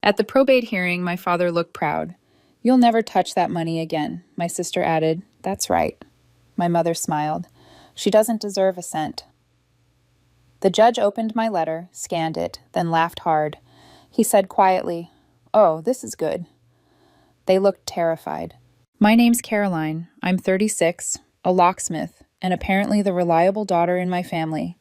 At the probate hearing, my father looked proud. "You'll never touch that money again," my sister added. "That's right." My mother smiled. "She doesn't deserve a cent." The judge opened my letter, scanned it, then laughed hard. He said quietly, "Oh, this is good." They looked terrified. "My name's Caroline. I'm 36, a locksmith, and apparently the reliable daughter in my family.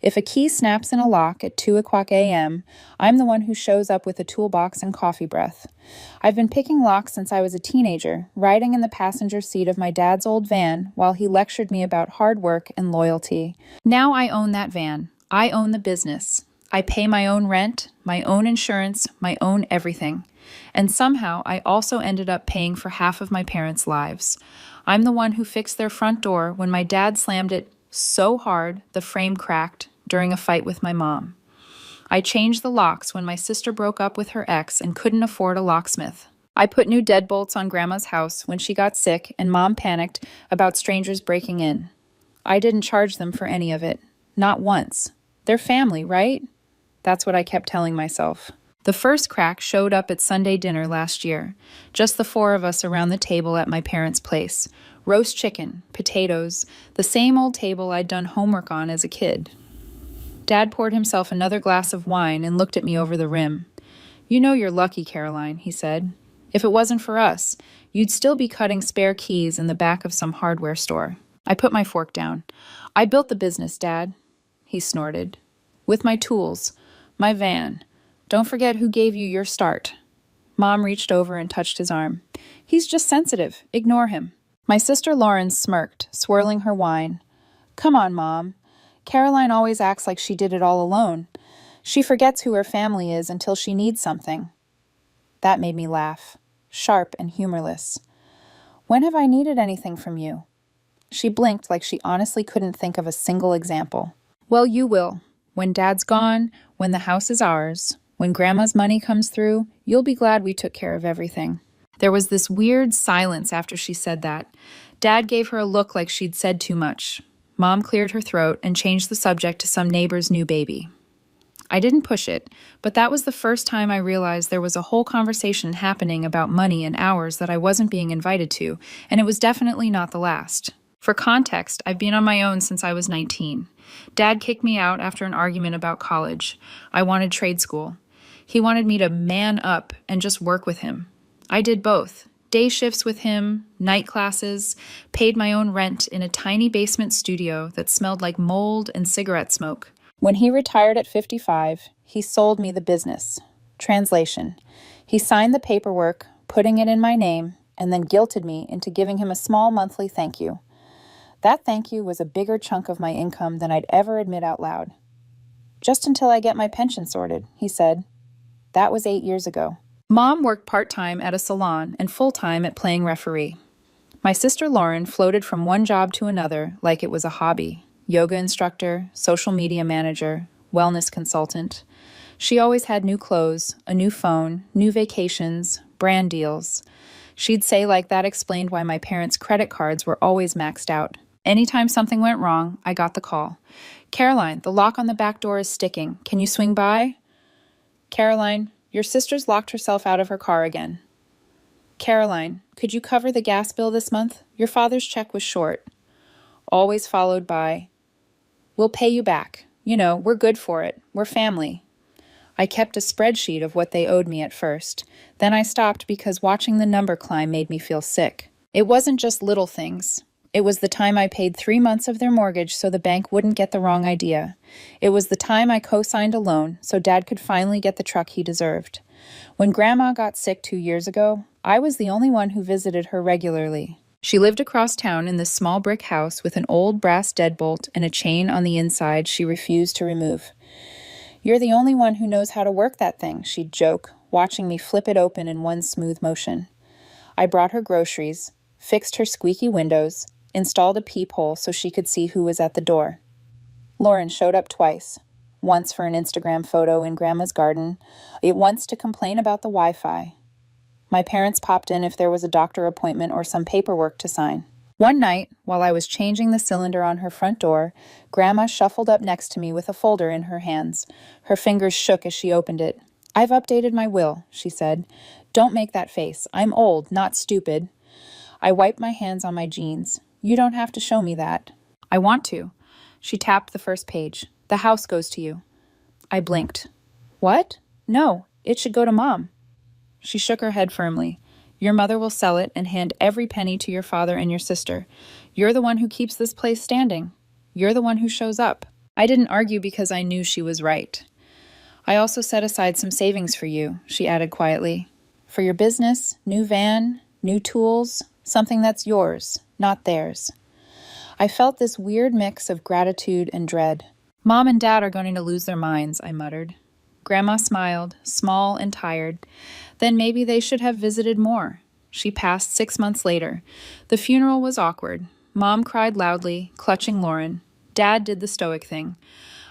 If a key snaps in a lock at 2 o'clock a.m., I'm the one who shows up with a toolbox and coffee breath. I've been picking locks since I was a teenager, riding in the passenger seat of my dad's old van while he lectured me about hard work and loyalty. Now I own that van. I own the business. I pay my own rent, my own insurance, my own everything. And somehow I also ended up paying for half of my parents' lives. I'm the one who fixed their front door when my dad slammed it so hard the frame cracked during a fight with my mom. I changed the locks when my sister broke up with her ex and couldn't afford a locksmith. I put new deadbolts on Grandma's house when she got sick and Mom panicked about strangers breaking in. I didn't charge them for any of it. Not once. They're family, right? That's what I kept telling myself. The first crack showed up at Sunday dinner last year. Just the four of us around the table at my parents' place. Roast chicken, potatoes, the same old table I'd done homework on as a kid. Dad poured himself another glass of wine and looked at me over the rim. "You know you're lucky, Caroline," he said. "If it wasn't for us, you'd still be cutting spare keys in the back of some hardware store." I put my fork down. "I built the business, Dad," he snorted. "With my tools, my van. Don't forget who gave you your start." Mom reached over and touched his arm. "He's just sensitive. Ignore him." My sister Lauren smirked, swirling her wine. "Come on, Mom. Caroline always acts like she did it all alone. She forgets who her family is until she needs something." That made me laugh, sharp and humorless. "When have I needed anything from you?" She blinked like she honestly couldn't think of a single example. "Well, you will. When Dad's gone, when the house is ours, when Grandma's money comes through, you'll be glad we took care of everything." There was this weird silence after she said that. Dad gave her a look like she'd said too much. Mom cleared her throat and changed the subject to some neighbor's new baby. I didn't push it, but that was the first time I realized there was a whole conversation happening about money and hours that I wasn't being invited to, and it was definitely not the last. For context, I've been on my own since I was 19. Dad kicked me out after an argument about college. I wanted trade school. He wanted me to man up and just work with him. I did both. Day shifts with him, night classes, paid my own rent in a tiny basement studio that smelled like mold and cigarette smoke. When he retired at 55, he sold me the business. Translation: he signed the paperwork, putting it in my name, and then guilted me into giving him a small monthly thank you. That thank you was a bigger chunk of my income than I'd ever admit out loud. "Just until I get my pension sorted," he said. That was 8 years ago. Mom worked part-time at a salon and full-time at playing referee. My sister Lauren floated from one job to another like it was a hobby. Yoga instructor, social media manager, wellness consultant. She always had new clothes, a new phone, new vacations, brand deals. She'd say like that explained why my parents' credit cards were always maxed out. Anytime something went wrong, I got the call. "Caroline, the lock on the back door is sticking. Can you swing by?" "Caroline, your sister's locked herself out of her car again." "Caroline, could you cover the gas bill this month? Your father's check was short." Always followed by, "We'll pay you back. You know, we're good for it. We're family." I kept a spreadsheet of what they owed me at first. Then I stopped because watching the number climb made me feel sick. It wasn't just little things. It was the time I paid 3 months of their mortgage so the bank wouldn't get the wrong idea. It was the time I co-signed a loan so Dad could finally get the truck he deserved. When Grandma got sick 2 years ago, I was the only one who visited her regularly. She lived across town in this small brick house with an old brass deadbolt and a chain on the inside she refused to remove. "You're the only one who knows how to work that thing," she'd joke, watching me flip it open in one smooth motion. I brought her groceries, fixed her squeaky windows, installed a peephole so she could see who was at the door. Lauren showed up twice, once for an Instagram photo in Grandma's garden, once to complain about the Wi-Fi. My parents popped in if there was a doctor appointment or some paperwork to sign. One night, while I was changing the cylinder on her front door, Grandma shuffled up next to me with a folder in her hands. Her fingers shook as she opened it. I've updated my will, she said. Don't make that face. I'm old, not stupid. I wiped my hands on my jeans. You don't have to show me that. I want to. She tapped the first page. The house goes to you. I blinked. What? No, it should go to Mom. She shook her head firmly. Your mother will sell it and hand every penny to your father and your sister. You're the one who keeps this place standing. You're the one who shows up. I didn't argue because I knew she was right. I also set aside some savings for you, she added quietly. For your business, new van, new tools, something that's yours, not theirs. I felt this weird mix of gratitude and dread. Mom and Dad are going to lose their minds, I muttered. Grandma smiled, small and tired. Then maybe they should have visited more. She passed 6 months later. The funeral was awkward. Mom cried loudly, clutching Lauren. Dad did the stoic thing.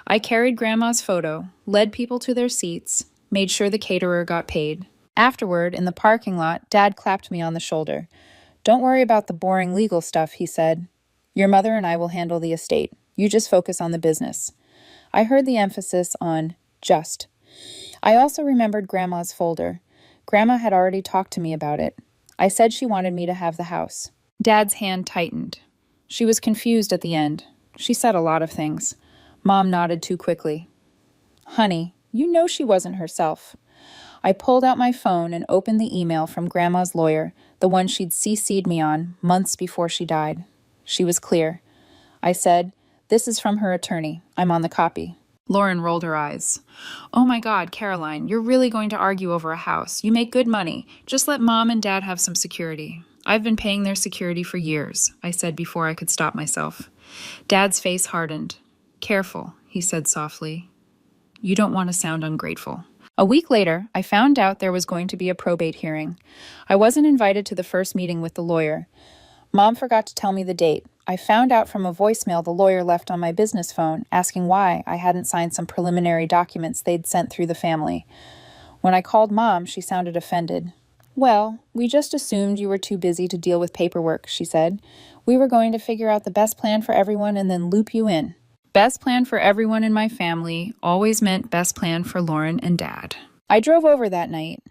I carried Grandma's photo, led people to their seats, made sure the caterer got paid. Afterward, in the parking lot, Dad clapped me on the shoulder. Don't worry about the boring legal stuff, he said. Your mother and I will handle the estate. You just focus on the business. I heard the emphasis on just. I also remembered Grandma's folder. Grandma had already talked to me about it. I said she wanted me to have the house. Dad's hand tightened. She was confused at the end. She said a lot of things. Mom nodded too quickly. Honey, you know she wasn't herself. I pulled out my phone and opened the email from Grandma's lawyer, the one she'd CC'd me on months before she died. She was clear. I said, This is from her attorney. I'm on the copy. Lauren rolled her eyes. Oh my God, Caroline, you're really going to argue over a house. You make good money. Just let Mom and Dad have some security. I've been paying their security for years, I said before I could stop myself. Dad's face hardened. Careful, he said softly. You don't want to sound ungrateful. A week later, I found out there was going to be a probate hearing. I wasn't invited to the first meeting with the lawyer. Mom forgot to tell me the date. I found out from a voicemail the lawyer left on my business phone, asking why I hadn't signed some preliminary documents they'd sent through the family. When I called Mom, she sounded offended. Well, we just assumed you were too busy to deal with paperwork, she said. We were going to figure out the best plan for everyone and then loop you in. Best plan for everyone in my family always meant best plan for Lauren and Dad. I drove over that night.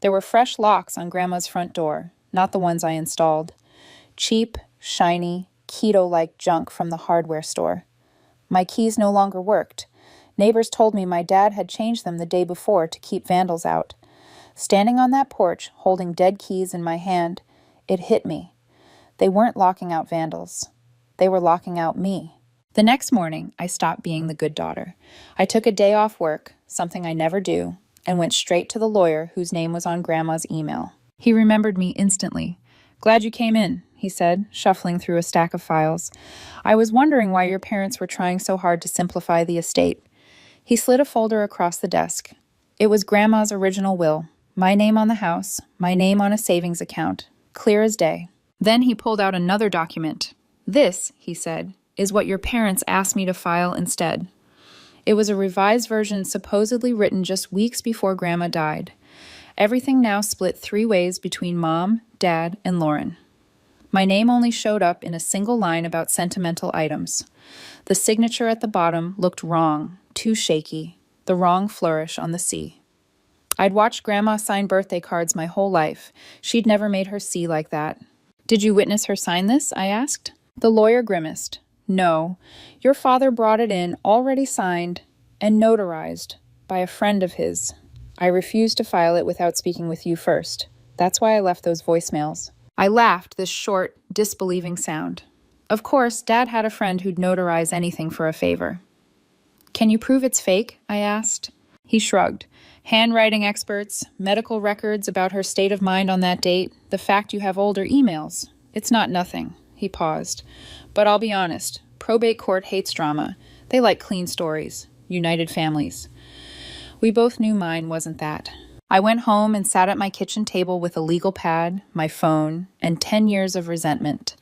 There were fresh locks on Grandma's front door, not the ones I installed. Cheap, shiny, keto-like junk from the hardware store. My keys no longer worked. Neighbors told me my dad had changed them the day before to keep vandals out. Standing on that porch, holding dead keys in my hand, it hit me. They weren't locking out vandals. They were locking out me. The next morning, I stopped being the good daughter. I took a day off work, something I never do, and went straight to the lawyer whose name was on Grandma's email. He remembered me instantly. Glad you came in, he said, shuffling through a stack of files. I was wondering why your parents were trying so hard to simplify the estate. He slid a folder across the desk. It was Grandma's original will. My name on the house, my name on a savings account, clear as day. Then he pulled out another document. This, he said, is what your parents asked me to file instead. It was a revised version supposedly written just weeks before Grandma died. Everything now split 3 ways between Mom, Dad, and Lauren. My name only showed up in a single line about sentimental items. The signature at the bottom looked wrong, too shaky, the wrong flourish on the C. I'd watched Grandma sign birthday cards my whole life. She'd never made her C like that. Did you witness her sign this? I asked. The lawyer grimaced. No, your father brought it in, already signed and notarized by a friend of his. I refused to file it without speaking with you first. That's why I left those voicemails. I laughed this short, disbelieving sound. Of course, Dad had a friend who'd notarize anything for a favor. Can you prove it's fake? I asked. He shrugged. Handwriting experts, medical records about her state of mind on that date, the fact you have older emails. It's not nothing. He paused. But I'll be honest, probate court hates drama. They like clean stories, united families. We both knew mine wasn't that. I went home and sat at my kitchen table with a legal pad, my phone, and 10 years of resentment.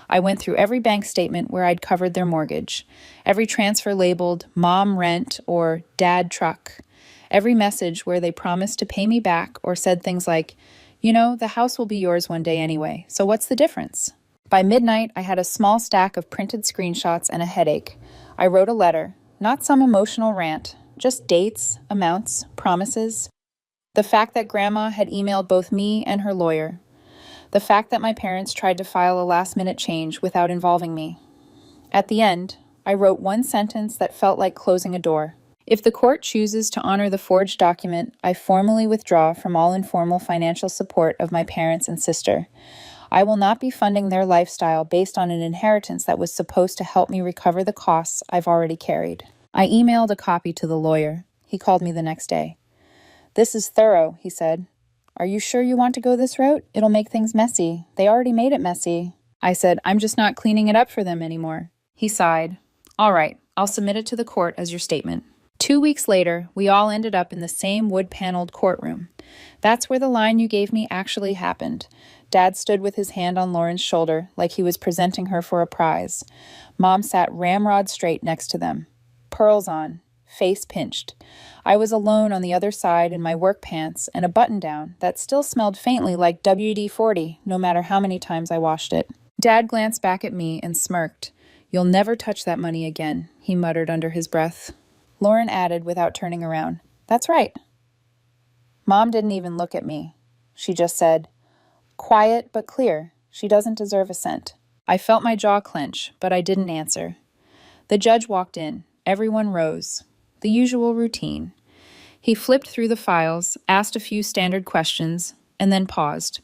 I went through every bank statement where I'd covered their mortgage, every transfer labeled Mom Rent or Dad Truck, every message where they promised to pay me back or said things like, you know, the house will be yours one day anyway, so what's the difference? By midnight, I had a small stack of printed screenshots and a headache. I wrote a letter, not some emotional rant, just dates, amounts, promises. The fact that Grandma had emailed both me and her lawyer. The fact that my parents tried to file a last-minute change without involving me. At the end, I wrote one sentence that felt like closing a door. If the court chooses to honor the forged document, I formally withdraw from all informal financial support of my parents and sister. I will not be funding their lifestyle based on an inheritance that was supposed to help me recover the costs I've already carried. I emailed a copy to the lawyer. He called me the next day. "This is thorough," he said. "Are you sure you want to go this route? It'll make things messy. They already made it messy." I said, "I'm just not cleaning it up for them anymore." He sighed. "All right, I'll submit it to the court as your statement." 2 weeks later, we all ended up in the same wood-paneled courtroom. That's where the line you gave me actually happened. Dad stood with his hand on Lauren's shoulder like he was presenting her for a prize. Mom sat ramrod straight next to them. Pearls on, face pinched. I was alone on the other side in my work pants and a button-down that still smelled faintly like WD-40, no matter how many times I washed it. Dad glanced back at me and smirked. "You'll never touch that money again," he muttered under his breath. Lauren added without turning around, "That's right." Mom didn't even look at me. She just said, quiet but clear, "She doesn't deserve a cent." I felt my jaw clench, but I didn't answer. The judge walked in. Everyone rose. The usual routine. He flipped through the files, asked a few standard questions, and then paused.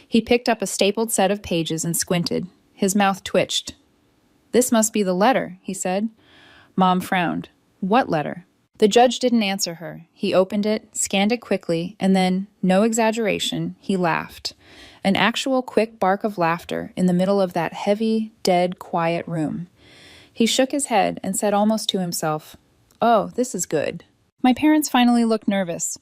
He picked up a stapled set of pages and squinted. His mouth twitched. "This must be the letter," he said. Mom frowned. "What letter?" The judge didn't answer her. He opened it, scanned it quickly, and then, no exaggeration, he laughed. An actual quick bark of laughter in the middle of that heavy, dead, quiet room. He shook his head and said almost to himself, "Oh, this is good." My parents finally looked nervous.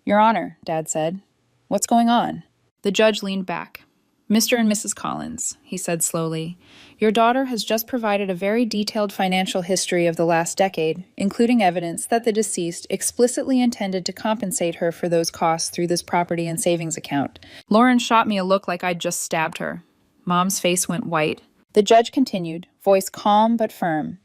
"Your Honor," Dad said. "What's going on?" The judge leaned back. "Mr. and Mrs. Collins," he said slowly, "your daughter has just provided a very detailed financial history of the last decade, including evidence that the deceased explicitly intended to compensate her for those costs through this property and savings account." Lauren shot me a look like I'd just stabbed her. Mom's face went white. The judge continued, voice calm but firm.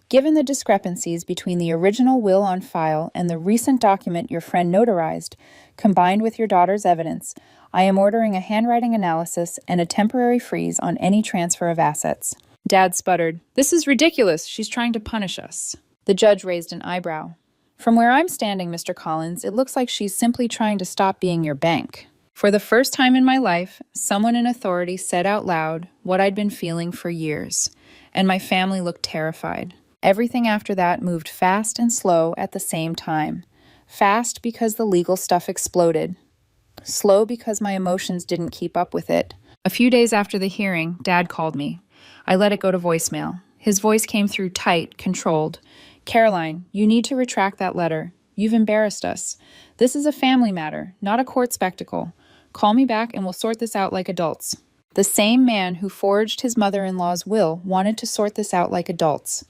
"Given the discrepancies between the original will on file and the recent document your friend notarized, combined with your daughter's evidence, I am ordering a handwriting analysis and a temporary freeze on any transfer of assets." Dad sputtered, "This is ridiculous. She's trying to punish us." The judge raised an eyebrow. "From where I'm standing, Mr. Collins, it looks like she's simply trying to stop being your bank." For the first time in my life, someone in authority said out loud what I'd been feeling for years, and my family looked terrified. Everything after that moved fast and slow at the same time. Fast because the legal stuff exploded. Slow because my emotions didn't keep up with it. A few days after the hearing, Dad called me. I let it go to voicemail. His voice came through tight, controlled. "Caroline, you need to retract that letter. You've embarrassed us. This is a family matter, not a court spectacle. Call me back and we'll sort this out like adults." The same man who forged his mother-in-law's will wanted to sort this out like adults.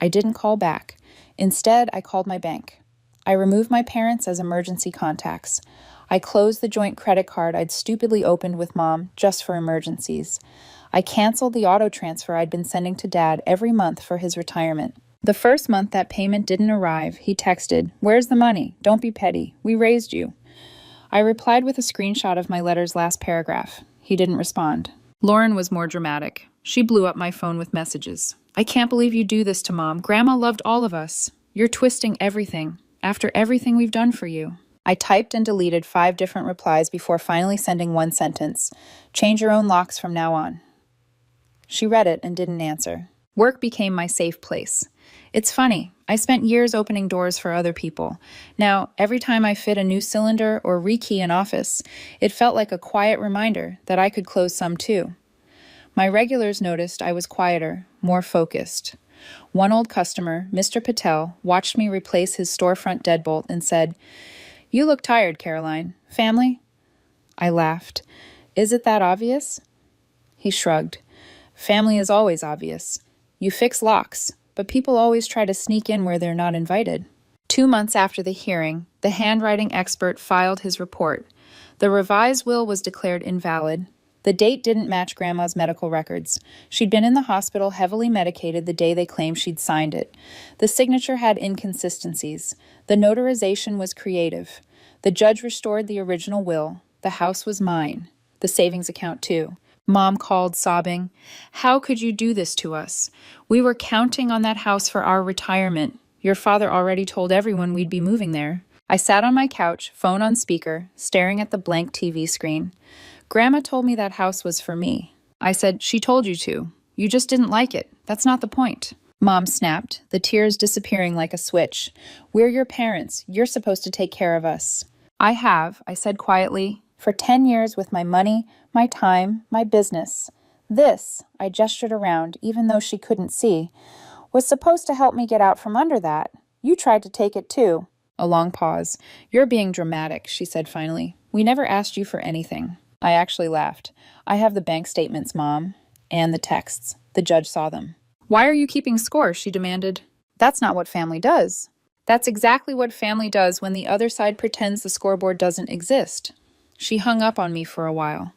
I didn't call back. Instead, I called my bank. I removed my parents as emergency contacts. I closed the joint credit card I'd stupidly opened with Mom just for emergencies. I canceled the auto transfer I'd been sending to Dad every month for his retirement. The first month that payment didn't arrive, he texted, "Where's the money? Don't be petty. We raised you." I replied with a screenshot of my letter's last paragraph. He didn't respond. Lauren was more dramatic. She blew up my phone with messages. "I can't believe you do this to Mom. Grandma loved all of us. You're twisting everything. After everything we've done for you." I typed and deleted 5 different replies before finally sending one sentence. "Change your own locks from now on." She read it and didn't answer. Work became my safe place. It's funny, I spent years opening doors for other people. Now, every time I fit a new cylinder or rekey an office, it felt like a quiet reminder that I could close some too. My regulars noticed I was quieter, more focused. One old customer, Mr. Patel, watched me replace his storefront deadbolt and said, "You look tired, Caroline. Family?" I laughed. "Is it that obvious?" He shrugged. "Family is always obvious. You fix locks, but people always try to sneak in where they're not invited." 2 months after the hearing, the handwriting expert filed his report. The revised will was declared invalid. The date didn't match Grandma's medical records. She'd been in the hospital heavily medicated the day they claimed she'd signed it. The signature had inconsistencies. The notarization was creative. The judge restored the original will. The house was mine. The savings account, too. Mom called, sobbing, "How could you do this to us? We were counting on that house for our retirement. Your father already told everyone we'd be moving there." I sat on my couch, phone on speaker, staring at the blank TV screen. Grandma told me that house was for me. I said, "She told you to. You just didn't like it. That's not the point." Mom snapped, the tears disappearing like a switch. "We're your parents. You're supposed to take care of us." "I have," I said quietly, "for 10 years with my money, my time, my business. This," I gestured around, even though she couldn't see, "was supposed to help me get out from under that. You tried to take it too." A long pause. "You're being dramatic," she said finally. "We never asked you for anything." I actually laughed. "I have the bank statements, Mom, and the texts. The judge saw them." "Why are you keeping score?" she demanded. "That's not what family does." "That's exactly what family does when the other side pretends the scoreboard doesn't exist." She hung up on me for a while.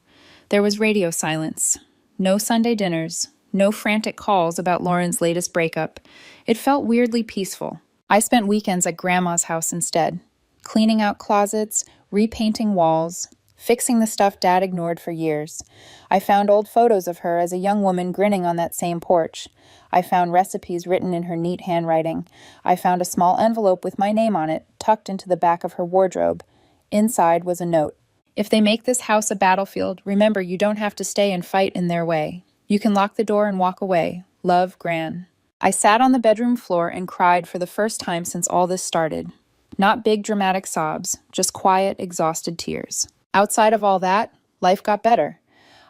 There was radio silence. No Sunday dinners. No frantic calls about Lauren's latest breakup. It felt weirdly peaceful. I spent weekends at Grandma's house instead, cleaning out closets, repainting walls, fixing the stuff Dad ignored for years. I found old photos of her as a young woman grinning on that same porch. I found recipes written in her neat handwriting. I found a small envelope with my name on it, tucked into the back of her wardrobe. Inside was a note. "If they make this house a battlefield, remember you don't have to stay and fight in their way. You can lock the door and walk away. Love, Gran." I sat on the bedroom floor and cried for the first time since all this started. Not big dramatic sobs, just quiet, exhausted tears. Outside of all that, life got better.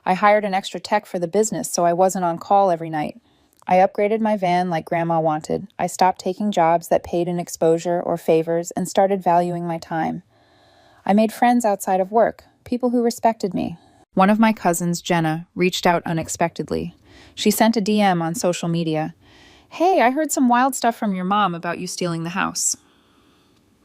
I hired an extra tech for the business so I wasn't on call every night. I upgraded my van like Grandma wanted. I stopped taking jobs that paid in exposure or favors and started valuing my time. I made friends outside of work, people who respected me. One of my cousins, Jenna, reached out unexpectedly. She sent a DM on social media. "Hey, I heard some wild stuff from your mom about you stealing the house."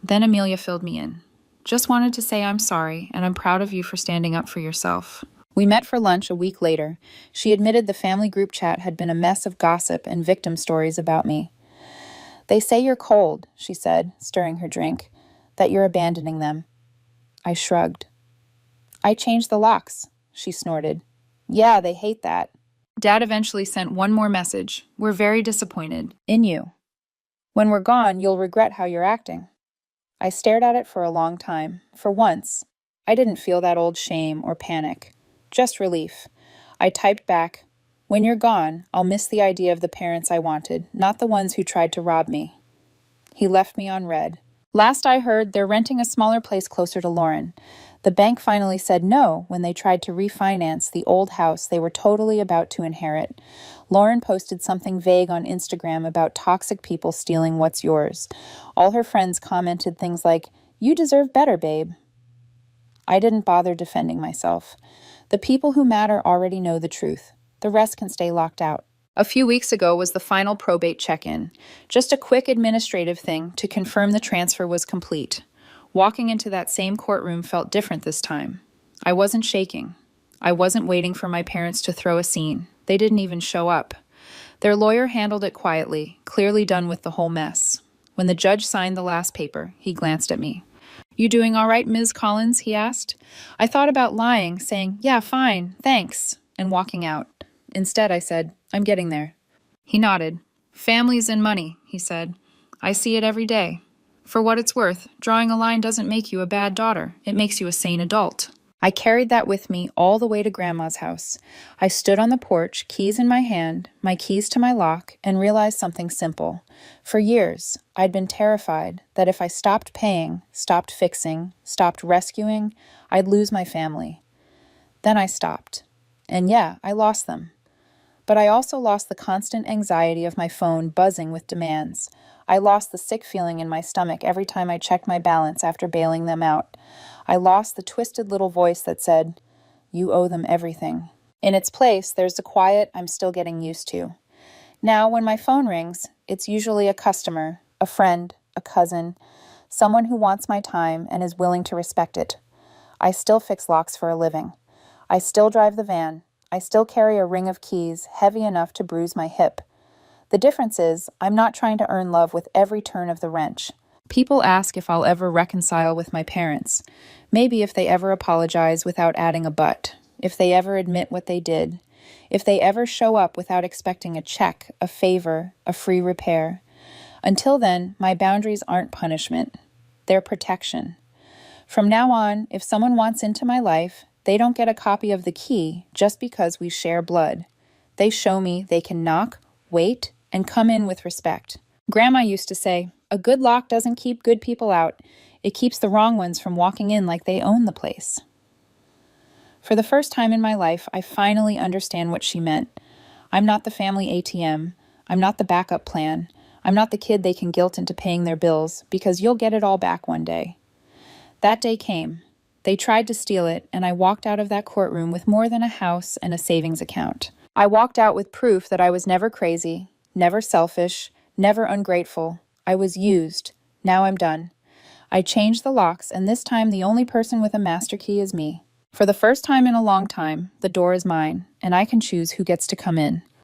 Then Amelia filled me in. "Just wanted to say I'm sorry, and I'm proud of you for standing up for yourself." We met for lunch a week later. She admitted the family group chat had been a mess of gossip and victim stories about me. "They say you're cold," she said, stirring her drink, "that you're abandoning them." I shrugged. "I changed the locks," she snorted. "Yeah, they hate that." Dad eventually sent one more message. "We're very disappointed in you. When we're gone, you'll regret how you're acting." I stared at it for a long time. For once, I didn't feel that old shame or panic, just relief. I typed back, "When you're gone, I'll miss the idea of the parents I wanted, not the ones who tried to rob me." He left me on red. Last I heard, they're renting a smaller place closer to Lauren. The bank finally said no when they tried to refinance the old house they were totally about to inherit. Lauren posted something vague on Instagram about toxic people stealing what's yours. All her friends commented things like, "You deserve better, babe." I didn't bother defending myself. The people who matter already know the truth. The rest can stay locked out. A few weeks ago was the final probate check-in. Just a quick administrative thing to confirm the transfer was complete. Walking into that same courtroom felt different this time. I wasn't shaking. I wasn't waiting for my parents to throw a scene. They didn't even show up. Their lawyer handled it quietly, clearly done with the whole mess. When the judge signed the last paper, he glanced at me. "You doing all right, Ms. Collins?" he asked. I thought about lying, saying, "Yeah, fine, thanks," and walking out. Instead, I said, "I'm getting there." He nodded. "Families and money," he said. "I see it every day. For what it's worth, drawing a line doesn't make you a bad daughter. It makes you a sane adult." I carried that with me all the way to Grandma's house. I stood on the porch, keys in my hand, my keys to my lock, and realized something simple. For years, I'd been terrified that if I stopped paying, stopped fixing, stopped rescuing, I'd lose my family. Then I stopped. And yeah, I lost them. But I also lost the constant anxiety of my phone buzzing with demands. I lost the sick feeling in my stomach every time I checked my balance after bailing them out. I lost the twisted little voice that said, "You owe them everything." In its place, there's the quiet I'm still getting used to. Now, when my phone rings, it's usually a customer, a friend, a cousin, someone who wants my time and is willing to respect it. I still fix locks for a living. I still drive the van. I still carry a ring of keys heavy enough to bruise my hip. The difference is, I'm not trying to earn love with every turn of the wrench. People ask if I'll ever reconcile with my parents. Maybe if they ever apologize without adding a but. If they ever admit what they did. If they ever show up without expecting a check, a favor, a free repair. Until then, my boundaries aren't punishment. They're protection. From now on, if someone wants into my life, they don't get a copy of the key just because we share blood. They show me they can knock, wait, and come in with respect. Grandma used to say, "A good lock doesn't keep good people out. It keeps the wrong ones from walking in like they own the place." For the first time in my life, I finally understand what she meant. I'm not the family ATM. I'm not the backup plan. I'm not the kid they can guilt into paying their bills, because you'll get it all back one day. That day came. They tried to steal it, and I walked out of that courtroom with more than a house and a savings account. I walked out with proof that I was never crazy, never selfish, never ungrateful. I was used. Now I'm done. I changed the locks, and this time the only person with a master key is me. For the first time in a long time, the door is mine, and I can choose who gets to come in.